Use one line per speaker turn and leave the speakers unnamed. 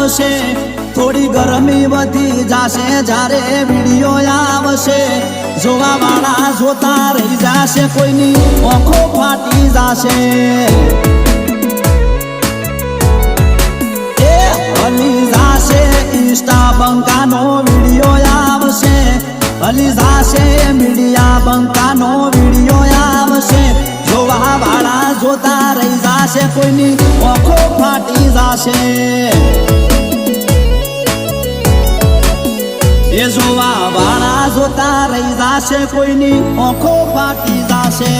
આવશે થોડી ગરમી વધી જાશે જ્યારે વિડિયો આવશે જોવા વાળા જોતા રહી જાશે કોઈની આંખો ફાટી જાશે એ હલી જાશે ઇન્સ્ટા બંકાનો વિડિયો આવશે હલી જાશે મીડિયા બંકાનો વિડિયો આવશે જોવા વાળા જોતા રહી જાશે કોઈની આંખો ફાટી જાશે એ જોવા વાળા જોતા રહી જાશે કોઈની આંખો ફાટી જાશે।